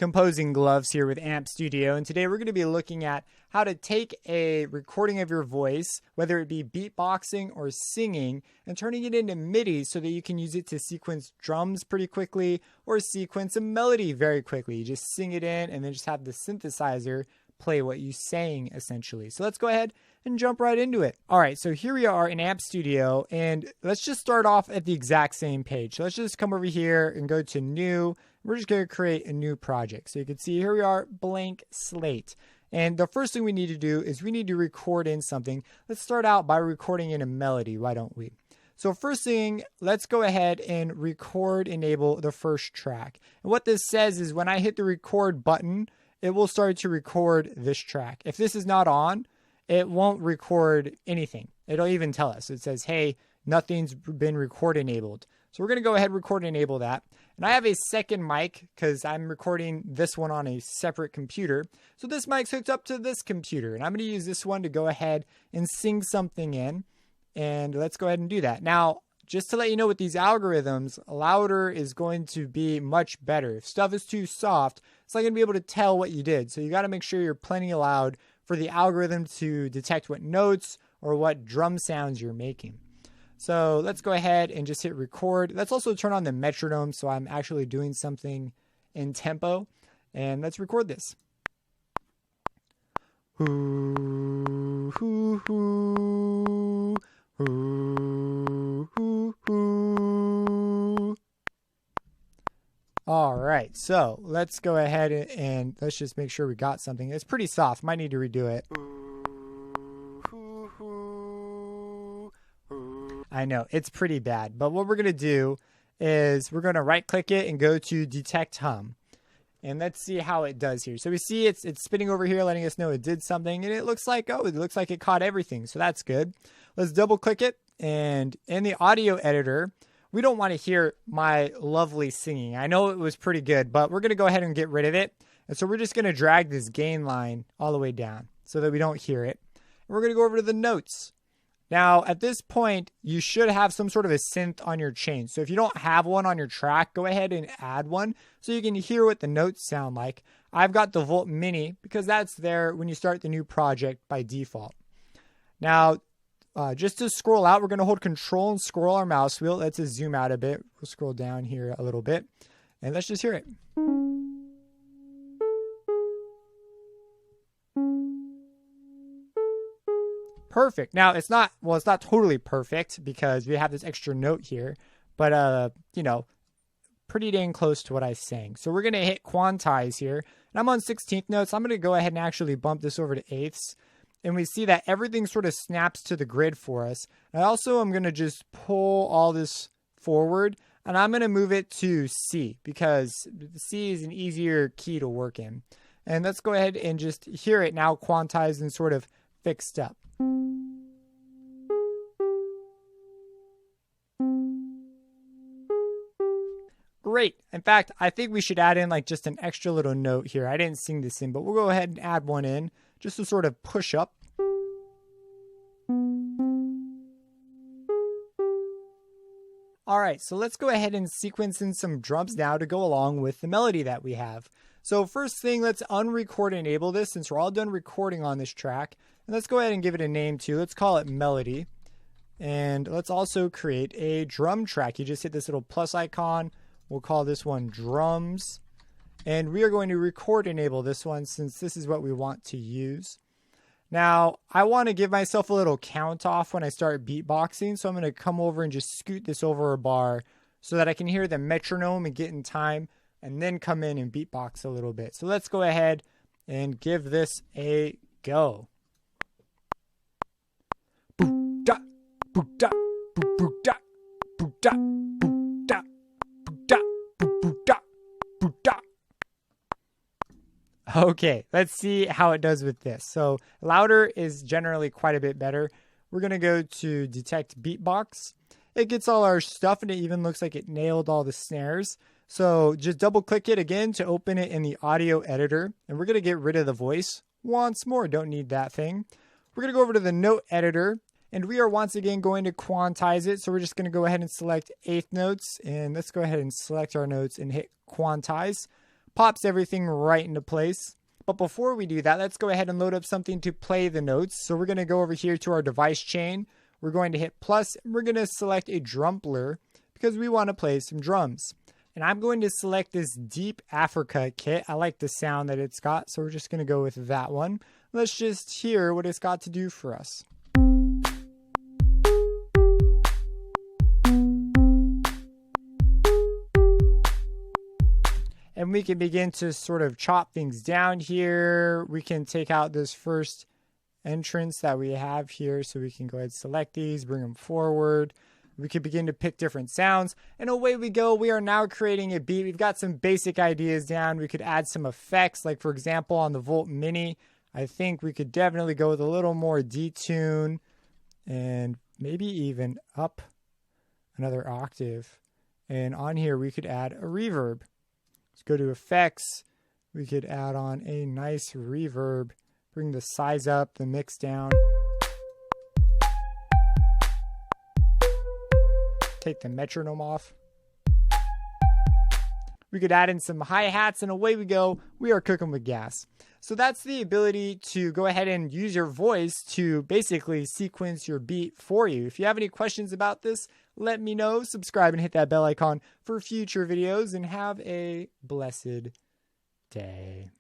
Composing Gloves here with Amp Studio, and today we're going to be looking at how to take a recording of your voice, whether it be beatboxing or singing, and turning it into MIDI so that you can use it to sequence drums pretty quickly or sequence a melody very quickly. You just sing it in and then just have the synthesizer play what you're saying essentially. So let's go ahead and jump right into it. All right, so here we are in Amp Studio, and let's just start off at the exact same page. So let's just come over here and go to New. We're just going to create a new project. So you can see here we are, blank slate. And the first thing we need to do is we need to record in something. Let's start out by recording in a melody, why don't we? So first thing, let's go ahead and record enable the first track. And what this says is when I hit the record button, it will start to record this track. If this is not on, it won't record anything. It'll even tell us. It says, hey, nothing's been record enabled. So we're going to go ahead and record enable that. And I have a second mic because I'm recording this one on a separate computer. So this mic's hooked up to this computer. And I'm going to use this one to go ahead and sing something in. And let's go ahead and do that. Now, just to let you know with these algorithms, louder is going to be much better. If stuff is too soft, it's not going to be able to tell what you did. So you got to make sure you're plenty loud for the algorithm to detect what notes or what drum sounds you're making. So let's go ahead and just hit record. Let's also turn on the metronome so I'm actually doing something in tempo. And let's record this. Hoo, hoo, hoo, hoo, hoo, hoo. All right, so let's go ahead and let's just make sure we got something. It's pretty soft. Might need to redo it. I know, it's pretty bad. But what we're going to do is we're going to right-click it and go to Detect Hum. And let's see how it does here. So we see it's spinning over here, letting us know it did something. And it looks like, oh, it looks like it caught everything. So that's good. Let's double-click it. And in the audio editor, we don't want to hear my lovely singing. I know it was pretty good, but we're going to go ahead and get rid of it. And so we're just going to drag this gain line all the way down so that we don't hear it. And we're going to go over to the notes. Now, at this point, you should have some sort of a synth on your chain. So if you don't have one on your track, go ahead and add one so you can hear what the notes sound like. I've got the Volt Mini because that's there when you start the new project by default. Now, just to scroll out, we're going to hold Control and scroll our mouse wheel. Let's just zoom out a bit. We'll scroll down here a little bit. And let's just hear it. Perfect. Now, it's not totally perfect because we have this extra note here. But, pretty dang close to what I sang. So we're going to hit quantize here. And I'm on 16th notes. I'm going to go ahead and actually bump this over to eighths. And we see that everything sort of snaps to the grid for us. And also, I'm going to just pull all this forward. And I'm going to move it to C because C is an easier key to work in. And let's go ahead and just hear it now quantized and sort of fixed up. Great. In fact, I think we should add in like just an extra little note here. I didn't sing this in, but we'll go ahead and add one in just to sort of push up. All right, so let's go ahead and sequence in some drums now to go along with the melody that we have. So first thing, let's unrecord enable this since we're all done recording on this track. And let's go ahead and give it a name too. Let's call it Melody. And let's also create a drum track. You just hit this little plus icon. We'll call this one Drums. And we are going to record enable this one since this is what we want to use. Now, I want to give myself a little count off when I start beatboxing. So I'm going to come over and just scoot this over a bar so that I can hear the metronome and get in time and then come in and beatbox a little bit. So let's go ahead and give this a go. Boo-da, boo-da, boo-da, boo-da, boo-da, boo-da, boo-da, boo-da. Okay, let's see how it does with this. So louder is generally quite a bit better. We're going to go to Detect Beatbox. It gets all our stuff and it even looks like it nailed all the snares. So just double click it again to open it in the audio editor. And we're going to get rid of the voice once more. Don't need that thing. We're going to go over to the note editor and we are once again going to quantize it. So we're just going to go ahead and select eighth notes and let's go ahead and select our notes and hit quantize. pops everything right into place. But before we do that, let's go ahead and load up something to play the notes. So we're going to go over here to our device chain. We're going to hit plus, and we're going to select a drumpler because we want to play some drums. And I'm going to select this Deep Africa kit. I like the sound that it's got, so we're just going to go with that one. Let's just hear what it's got to do for us. And we can begin to sort of chop things down here. We can take out this first entrance that we have here. So we can go ahead and select these, bring them forward. We can begin to pick different sounds. And away we go. We are now creating a beat. We've got some basic ideas down. We could add some effects. Like for example, on the Volt Mini, I think we could definitely go with a little more detune and maybe even up another octave. And on here, we could add a reverb. Let's go to effects. We could add on a nice reverb, bring the size up, the mix down. Take the metronome off. We could add in some hi-hats and away we go. We are cooking with gas. So that's the ability to go ahead and use your voice to basically sequence your beat for you. If you have any questions about this, let me know. Subscribe and hit that bell icon for future videos and have a blessed day.